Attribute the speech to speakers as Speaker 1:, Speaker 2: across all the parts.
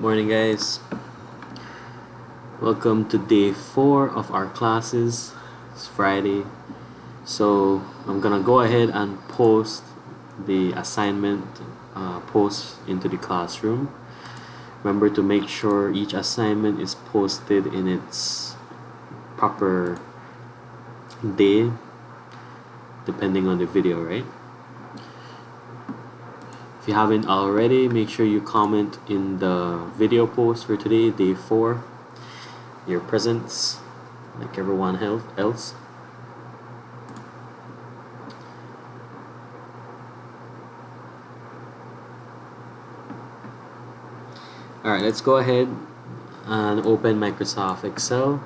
Speaker 1: Morning, guys. Welcome to day 4 of our classes. It's Friday, so I'm gonna go ahead and post the assignment post into the classroom. Remember to make sure each assignment is posted in its proper day depending on the video, right? If you haven't already, make sure you comment in the video post for today, day 4, your presence, like everyone else. Alright, let's go ahead and open Microsoft Excel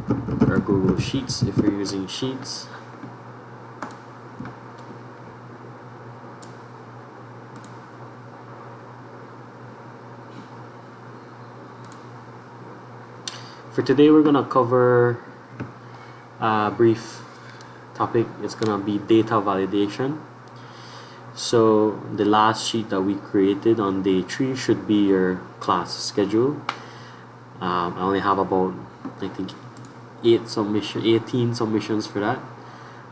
Speaker 1: or Google Sheets if you're using Sheets. For today, we're going to cover a brief topic. It's going to be data validation. So the last sheet that we created on day 3 should be your class schedule. I only have about, I think, 18 submissions for that.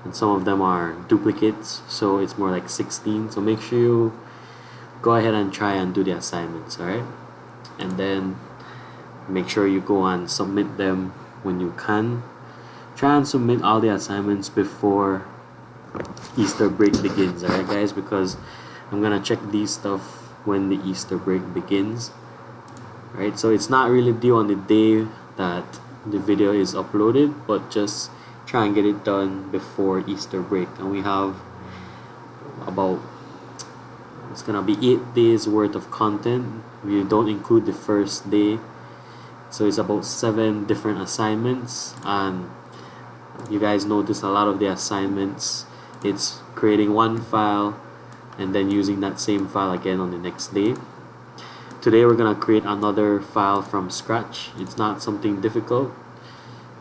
Speaker 1: And some of them are duplicates, so it's more like 16. So make sure you go ahead and try and do the assignments, alright? And then make sure you go and submit them when you can. Try and submit all the assignments before Easter break begins, alright guys, because I'm gonna check these stuff when the Easter break begins. Right, so it's not really due on the day that the video is uploaded, but just try and get it done before Easter break. And we have about, it's gonna be 8 days worth of content. We don't include the first day. So it's about 7 different assignments, and you guys notice a lot of the assignments, it's creating one file and then using that same file again on the next day. Today we're going to create another file from scratch. It's not something difficult.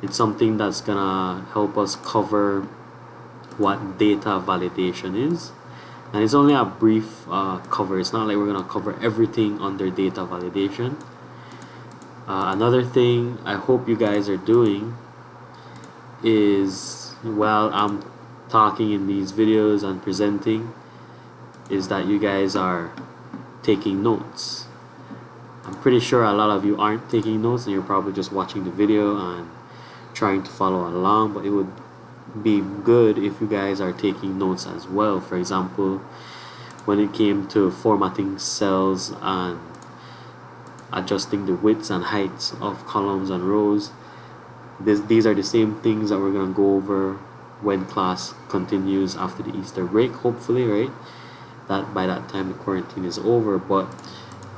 Speaker 1: It's something that's going to help us cover what data validation is. And it's only a brief cover. It's not like we're going to cover everything under data validation. Another thing I hope you guys are doing is, while I'm talking in these videos and presenting, is that you guys are taking notes. I'm pretty sure a lot of you aren't taking notes and you're probably just watching the video and trying to follow along, but it would be good if you guys are taking notes as well. For example, when it came to formatting cells and adjusting the widths and heights of columns and rows, these are the same things that we're going to go over when class continues after the Easter break, hopefully, right? That by that time the quarantine is over. But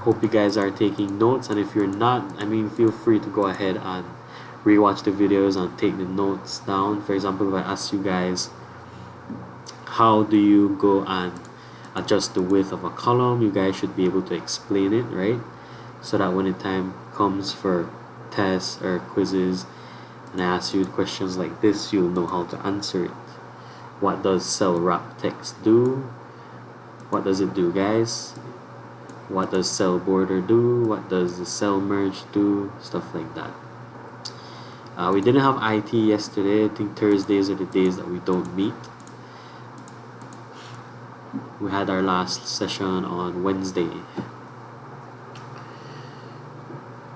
Speaker 1: hope you guys are taking notes, and if you're not, I mean, feel free to go ahead and rewatch the videos and take the notes down. For example, if I ask you guys, how do you go and adjust the width of a column, you guys should be able to explain it, right? So that when the time comes for tests or quizzes and I ask you questions like this, you'll know how to answer it. What does cell wrap text do? What does it do, guys? What does cell border do? What does the cell merge do? Stuff like that. We didn't have IT yesterday. I think Thursdays are the days that we don't meet. We had our last session on Wednesday.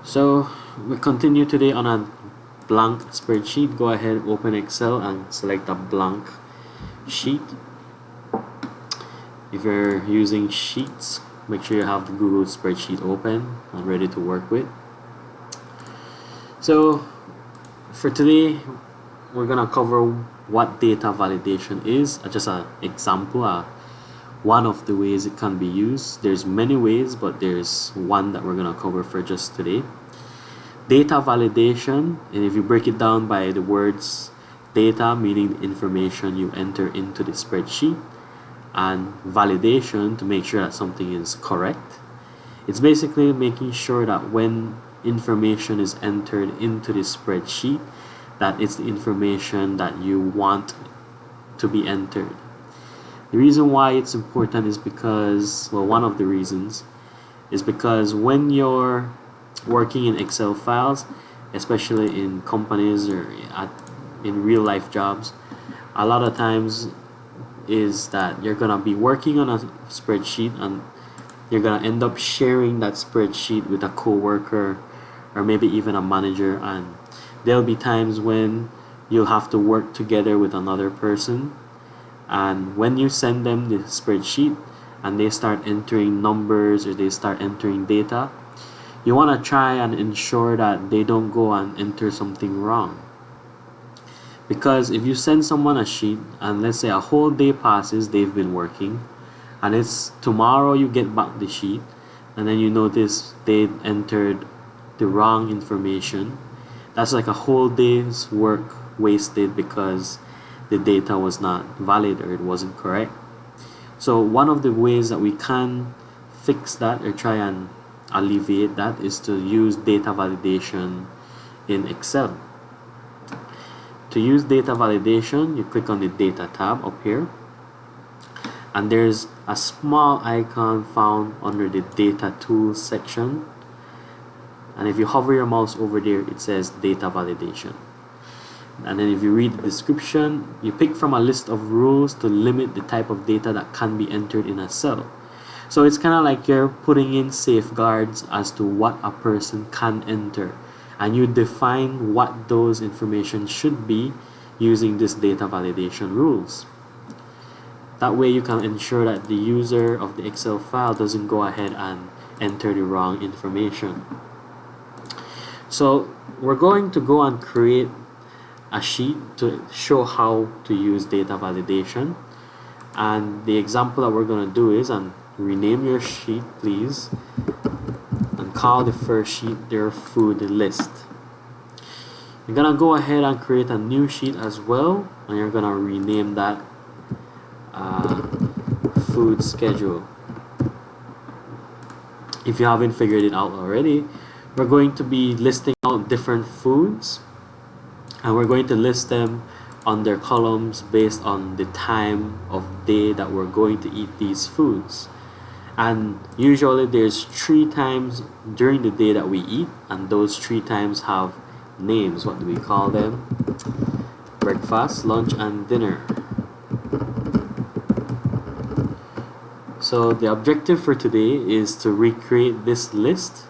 Speaker 1: So we continue today on a blank spreadsheet. Go ahead, open Excel and select a blank sheet. If you're using Sheets, make sure you have the Google spreadsheet open and ready to work with. So for today, we're gonna cover what data validation is. Just an example, one of the ways it can be used. There's many ways, but there's one that we're gonna cover for just today. Data validation, and if you break it down by the words, data meaning the information you enter into the spreadsheet, and validation to make sure that something is correct. It's basically making sure that when information is entered into the spreadsheet, that it's the information that you want to be entered. The reason why it's important is because, well, one of the reasons is because when you're working in Excel files, especially in companies or in real life jobs, a lot of times is that you're gonna be working on a spreadsheet and you're gonna end up sharing that spreadsheet with a coworker or maybe even a manager, and there'll be times when you'll have to work together with another person, and when you send them the spreadsheet and they start entering numbers or they start entering data, you want to try and ensure that they don't go and enter something wrong. Because if you send someone a sheet and let's say a whole day passes, they've been working, and it's tomorrow you get back the sheet and then you notice they entered the wrong information, that's like a whole day's work wasted because the data was not valid or it wasn't correct. So one of the ways that we can fix that or try and alleviate that is to use data validation in Excel. To use data validation, you click on the data tab up here, and there's a small icon found under the data tools section, and if you hover your mouse over there, it says data validation. And then if you read the description, you pick from a list of rules to limit the type of data that can be entered in a cell. So it's kind of like you're putting in safeguards as to what a person can enter, and you define what those information should be using this data validation rules. That way you can ensure that the user of the Excel file doesn't go ahead and enter the wrong information. So we're going to go and create a sheet to show how to use data validation, and the example that we're going to do is, and rename your sheet please, and call the first sheet their food list. You're going to go ahead and create a new sheet as well, and you're going to rename that food schedule. If you haven't figured it out already, we're going to be listing out different foods, and we're going to list them on their columns based on the time of day that we're going to eat these foods. And usually there's 3 times during the day that we eat, and those 3 times have names. What do we call them? Breakfast, lunch, and dinner. So the objective for today is to recreate this list.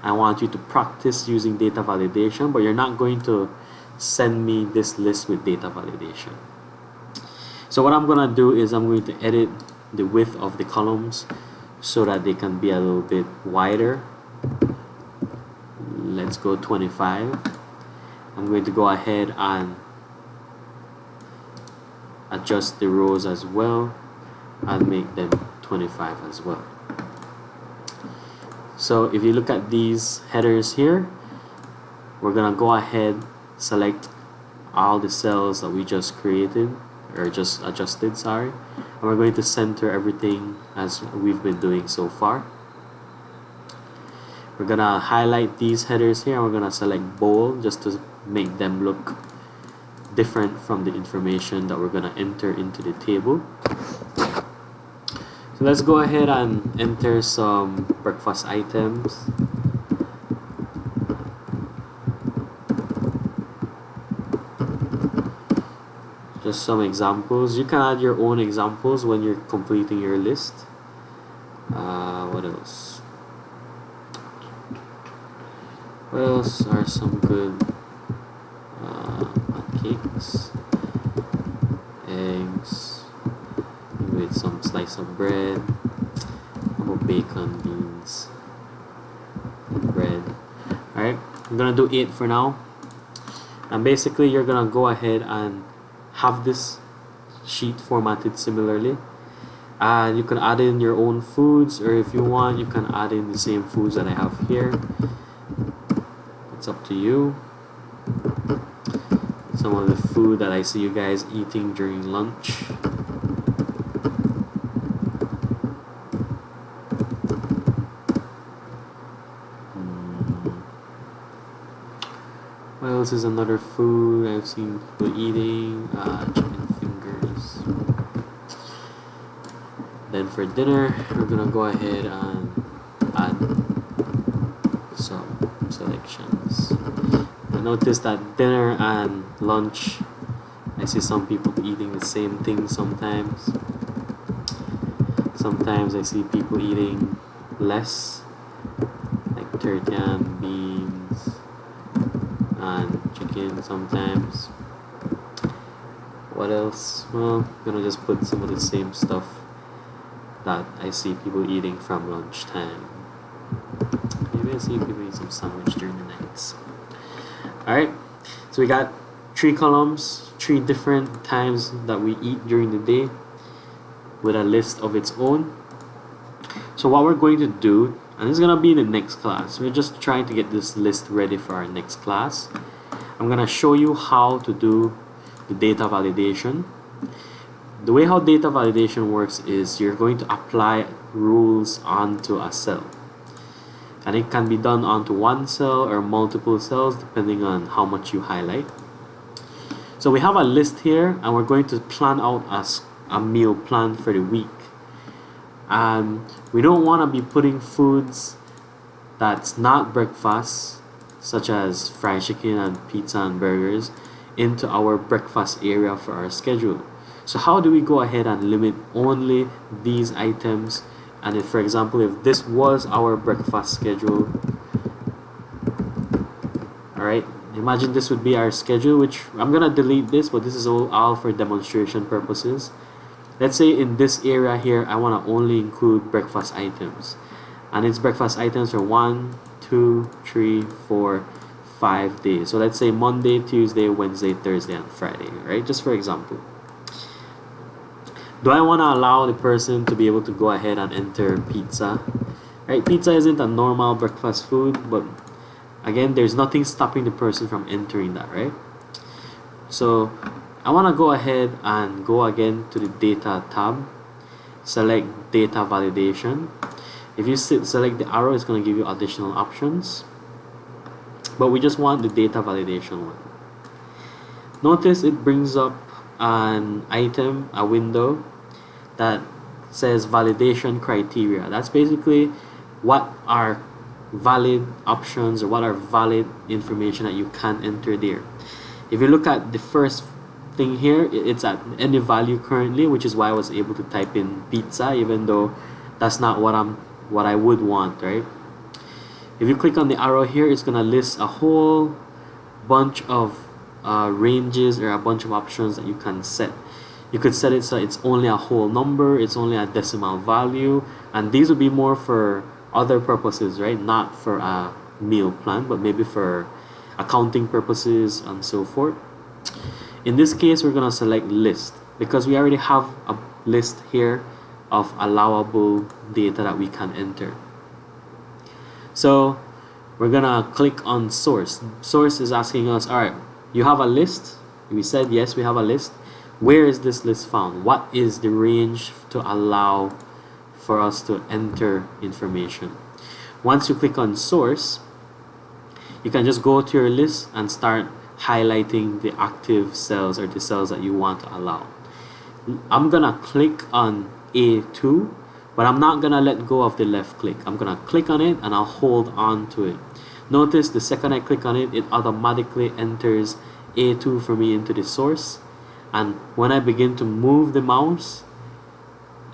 Speaker 1: I want you to practice using data validation, but you're not going to send me this list with data validation. So what I'm going to do is I'm going to edit the width of the columns so that they can be a little bit wider. Let's go 25. I'm going to go ahead and adjust the rows as well and make them 25 as well. So if you look at these headers here, we're gonna go ahead, select all the cells that we just created or just adjusted, sorry, and we're going to center everything as we've been doing so far. We're gonna highlight these headers here and we're gonna select bold just to make them look different from the information that we're gonna enter into the table. So let's go ahead and enter some breakfast items. Just some examples. You can add your own examples when you're completing your list. What else? What else are some good pancakes, eggs, with some slice of bread, bacon, beans, and bread. Alright, I'm gonna do 8 for now. And basically you're gonna go ahead and have this sheet formatted similarly. You can add in your own foods, or if you want you can add in the same foods that I have here. It's up to you. Some of the food that I see you guys eating during lunch. What else is another food I've seen people eating? Chicken fingers. Then for dinner, we're gonna go ahead and add some selections. I notice that dinner and lunch, I see some people eating the same thing sometimes. Sometimes I see people eating less, like turkey and beans and chicken sometimes. What else? Well, I'm gonna just put some of the same stuff that I see people eating from lunchtime. Maybe I see people eat some sandwich during the nights. Alright, so we got 3 columns, 3 different times that we eat during the day with a list of its own. So what we're going to do, and this is going to be in the next class, we're just trying to get this list ready for our next class. I'm going to show you how to do the data validation. The way how data validation works is you're going to apply rules onto a cell. And it can be done onto one cell or multiple cells depending on how much you highlight. So we have a list here and we're going to plan out a meal plan for the week. And we don't want to be putting foods that's not breakfast, such as fried chicken and pizza and burgers, into our breakfast area for our schedule. So how do we go ahead and limit only these items? And if, for example, if this was our breakfast schedule, alright, imagine this would be our schedule, which I'm gonna delete this, but this is all for demonstration purposes. Let's say in this area here, I want to only include breakfast items, and it's breakfast items for 1, 2, 3, 4, 5 days. So let's say Monday, Tuesday, Wednesday, Thursday, and Friday, right? Just for example. Do I want to allow the person to be able to go ahead and enter pizza? Right? Pizza isn't a normal breakfast food, but again, there's nothing stopping the person from entering that, right? So I want to go ahead and go again to the data tab, select data validation. If you select the arrow, it's going to give you additional options, but we just want the data validation one. Notice it brings up an item, a window that says validation criteria. That's basically what are valid options or what are valid information that you can enter there. If you look at the first thing here, it's at any value currently, which is why I was able to type in pizza, even though that's not what I would want, right? If you click on the arrow here, it's gonna list a whole bunch of ranges or a bunch of options that you can set. You could set it so it's only a whole number, it's only a decimal value, and these would be more for other purposes, right? Not for a meal plan, but maybe for accounting purposes and so forth. In this case, we're going to select list because we already have a list here of allowable data that we can enter. So we're going to click on source. Source is asking us, all right, you have a list. We said yes, we have a list. Where is this list found? What is the range to allow for us to enter information? Once you click on source, you can just go to your list and start highlighting the active cells or the cells that you want to allow. I'm gonna click on A2, but I'm not gonna let go of the left click. I'm gonna click on it and I'll hold on to it. Notice the second I click on it, it automatically enters A2 for me into the source, and when I begin to move the mouse,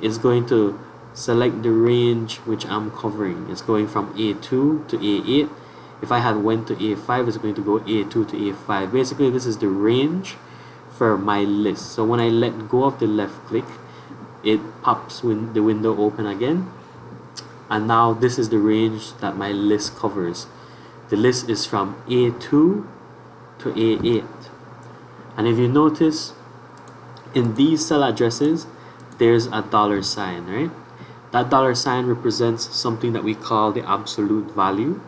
Speaker 1: it's going to select the range which I'm covering. It's going from A2 to A8. If I had went to A5, it's going to go A2 to A5. Basically, this is the range for my list. So when I let go of the left click, it pops when the window open again. And now this is the range that my list covers. The list is from A2 to A8. And if you notice, in these cell addresses, there's a $sign, right? That $sign represents something that we call the absolute value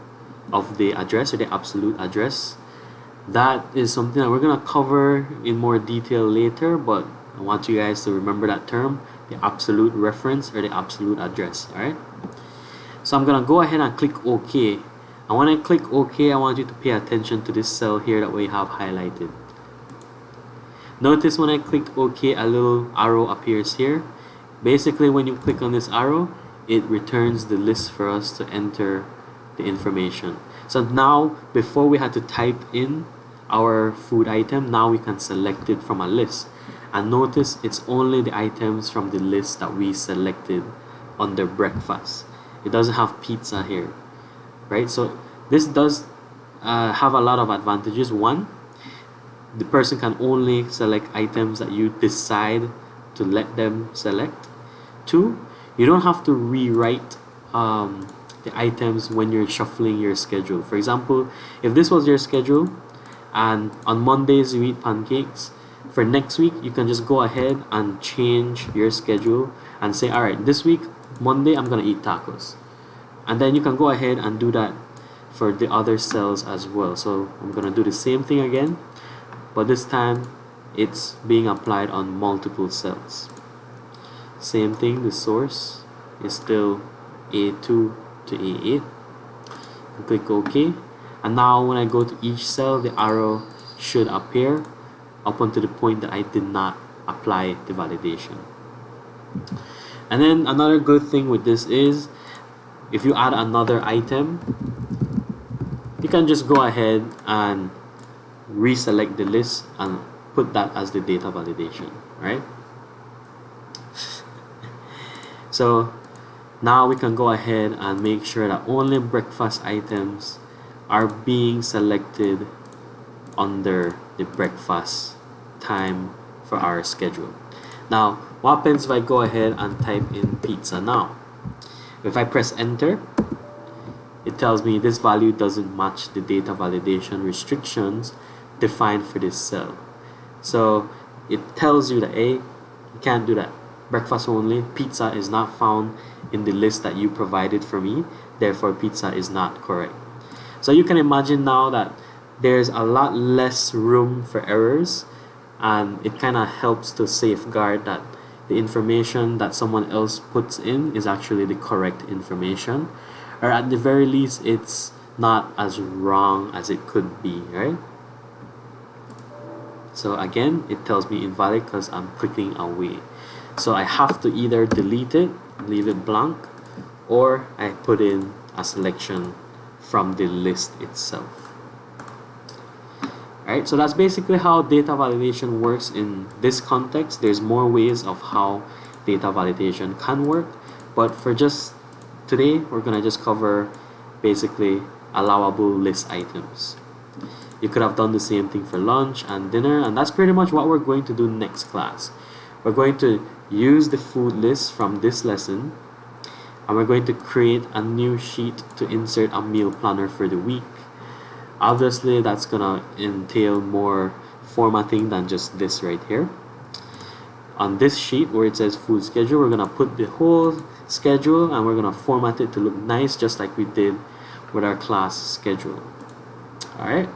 Speaker 1: of the address or the absolute address. That is something that we're going to cover in more detail later, but I want you guys to remember that term, the absolute reference or the absolute address. Alright, so I'm going to go ahead and click OK, and when I click OK, I want you to pay attention to this cell here that we have highlighted. Notice when I clicked OK, a little arrow appears here. Basically, when you click on this arrow, it returns the list for us to enter the information. So now, before we had to type in our food item, now we can select it from a list. And notice it's only the items from the list that we selected under breakfast. It doesn't have pizza here, right? So this does have a lot of advantages. One, the person can only select items that you decide to let them select. Two, you don't have to rewrite the items when you're shuffling your schedule. For example, if this was your schedule and on Mondays you eat pancakes, for next week you can just go ahead and change your schedule and say, alright, this week Monday I'm gonna eat tacos, and then you can go ahead and do that for the other cells as well. So I'm gonna do the same thing again, but this time it's being applied on multiple cells. Same thing, the source is still A2 to A8. Click OK, and now when I go to each cell, the arrow should appear up until the point that I did not apply the validation. And then another good thing with this is, if you add another item, you can just go ahead and reselect the list and put that as the data validation, right? So now we can go ahead and make sure that only breakfast items are being selected under the breakfast time for our schedule. Now, what happens if I go ahead and type in pizza now? If I press enter, it tells me this value doesn't match the data validation restrictions defined for this cell. So it tells you that, hey, you can't do that. Breakfast only, pizza is not found in the list that you provided for me, therefore pizza is not correct. So you can imagine now that there's a lot less room for errors, and it kind of helps to safeguard that the information that someone else puts in is actually the correct information, or at the very least it's not as wrong as it could be, right? So again, it tells me invalid because I'm clicking away. So I have to either delete it, leave it blank, or I put in a selection from the list itself. Alright, so that's basically how data validation works in this context. There's more ways of how data validation can work, but for just today, we're gonna just cover basically allowable list items. You could have done the same thing for lunch and dinner, and that's pretty much what we're going to do next class. We're going to use the food list from this lesson, and we're going to create a new sheet to insert a meal planner for the week. Obviously, that's gonna entail more formatting than just this right here. On this sheet where it says food schedule, we're gonna put the whole schedule and we're gonna format it to look nice, just like we did with our class schedule. Alright,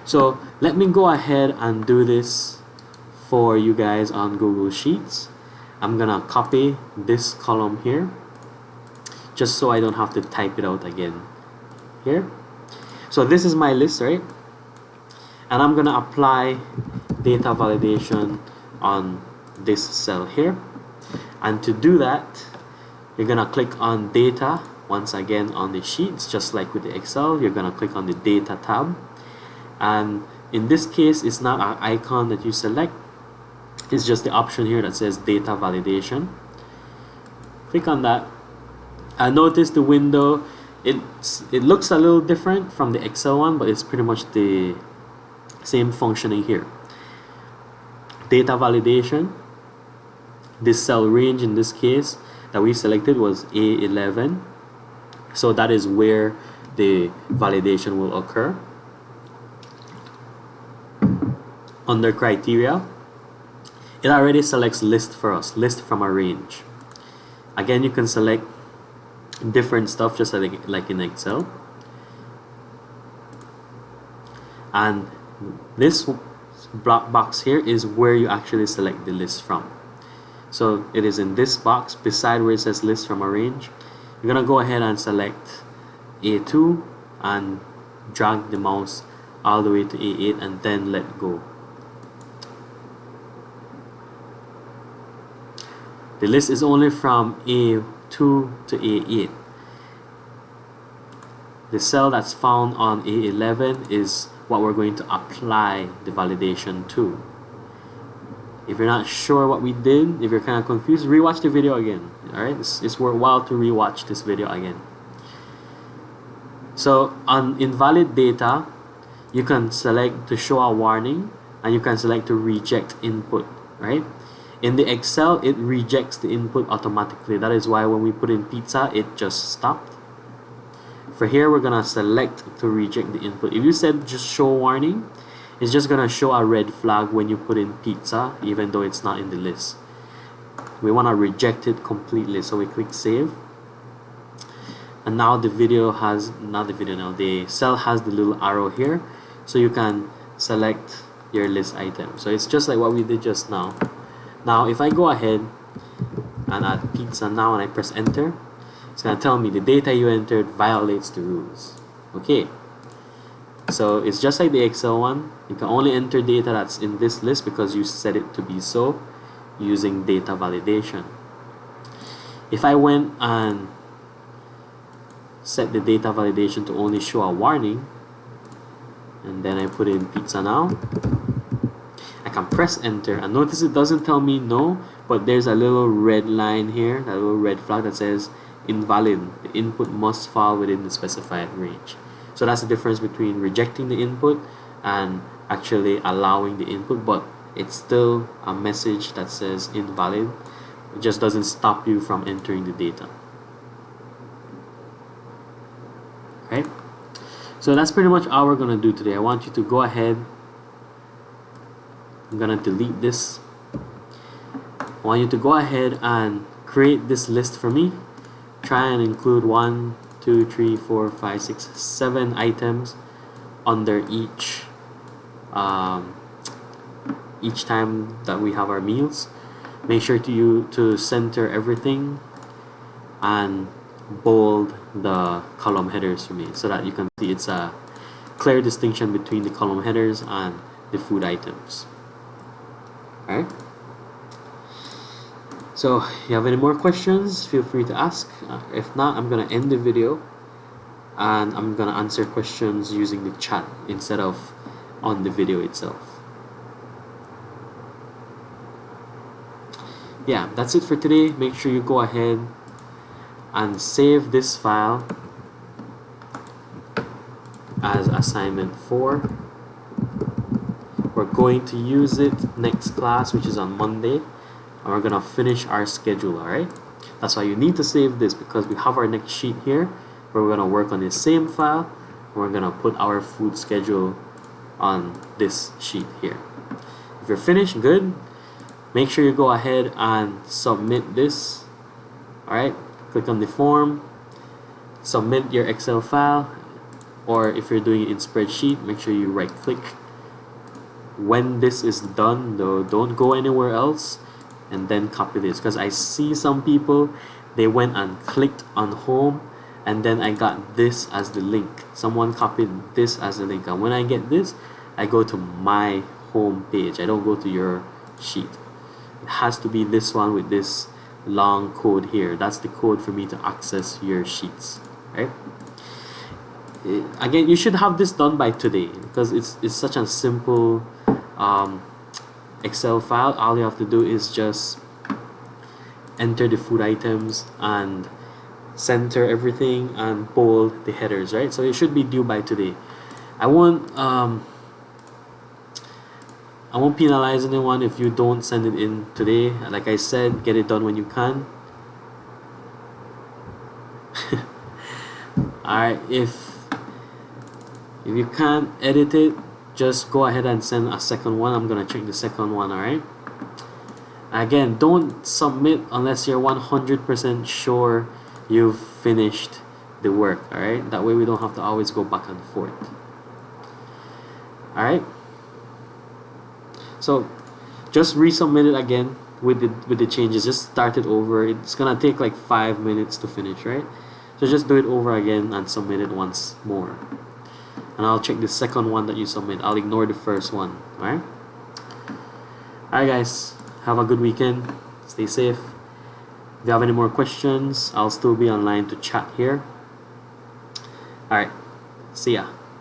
Speaker 1: so let me go ahead and do this for you guys on Google Sheets. I'm gonna copy this column here just so I don't have to type it out again here. So this is my list, right? And I'm gonna apply data validation on this cell here. And to do that, you're gonna click on data once again on the sheets, just like with the Excel. You're gonna click on the data tab, and in this case it's not an icon that you select, it's just the option here that says data validation. Click on that, and notice the window, it looks a little different from the Excel one, but it's pretty much the same functioning here. Data validation, this cell range in this case that we selected was A11, so that is where the validation will occur. Under criteria, it already selects list for us, list from a range. Again, you can select different stuff just like in Excel, and this block box here is where you actually select the list from. So it is in this box beside where it says list from a range. You're gonna go ahead and select A2 and drag the mouse all the way to A8 and then let go. The list is only from A2 to A8. The cell that's found on A11 is what we're going to apply the validation to. If you're not sure what we did, if you're kind of confused, rewatch the video again. Alright, it's worthwhile to rewatch this video again. So on invalid data, you can select to show a warning, and you can select to reject input, right? In the Excel, it rejects the input automatically. That is why when we put in pizza, it just stopped. For here, we're gonna select to reject the input. If you said just show warning, it's just gonna show a red flag when you put in pizza, even though it's not in the list. We wanna reject it completely, so we click save. And now the video has, not the video now, the cell has the little arrow here, so you can select your list item. So it's just like what we did just now. Now if I go ahead and add pizza now and I press enter, it's going to tell me the data you entered violates the rules. Okay, so it's just like the Excel one. You can only enter data that's in this list because you set it to be so using data validation. If I went and set the data validation to only show a warning, and then I put in pizza now, I can press enter, and notice it doesn't tell me no, but there's a little red line here, that little red flag that says invalid. The input must fall within the specified range. So that's the difference between rejecting the input and actually allowing the input, but it's still a message that says invalid. It just doesn't stop you from entering the data. Okay, so that's pretty much all we're gonna do today. I want you to go ahead. I'm gonna delete this. I want you to go ahead and create this list for me. Try and include 1, 2, 3, 4, 5, 6, 7 items under each time that we have our meals. Make sure to center everything and bold the column headers for me so that you can see it's a clear distinction between the column headers and the food items. Alright, so if you have any more questions, feel free to ask. If not, I'm gonna end the video and I'm gonna answer questions using the chat instead of on the video itself. Yeah, that's it for today. Make sure you go ahead and save this file as assignment 4. We're going to use it next class, which is on Monday, and we're gonna finish our schedule. Alright, that's why you need to save this, because we have our next sheet here where we're gonna work on the same file, and we're gonna put our food schedule on this sheet here. If you're finished, good. Make sure you go ahead and submit this. Alright, click on the form, submit your Excel file, or if you're doing it in spreadsheet, make sure you right click. When this is done though, don't go anywhere else, and then copy this, because I see some people, they went and clicked on home, and then I got this as the link. Someone copied this as the link, and when I get this, I go to my home page. I don't go to your sheet. It has to be this one with this long code here. That's the code for me to access your sheets, right? Again, you should have this done by today, because it's such a simple Excel file. All you have to do is just enter the food items and center everything and bold the headers, right? So it should be due by today. I won't penalize anyone if you don't send it in today. Like I said, get it done when you can. Alright, if you can't edit it, just go ahead and send a second one. I'm gonna check the second one. Alright, again, don't submit unless you're 100% sure you've finished the work. Alright, that way we don't have to always go back and forth. Alright, so just resubmit it again with the changes. Just start it over. It's gonna take like 5 minutes to finish, right? So just do it over again and submit it once more, and I'll check the second one that you submit. I'll ignore the first one. Alright guys, have a good weekend, stay safe, If you have any more questions, I'll still be online to chat here. Alright, see ya.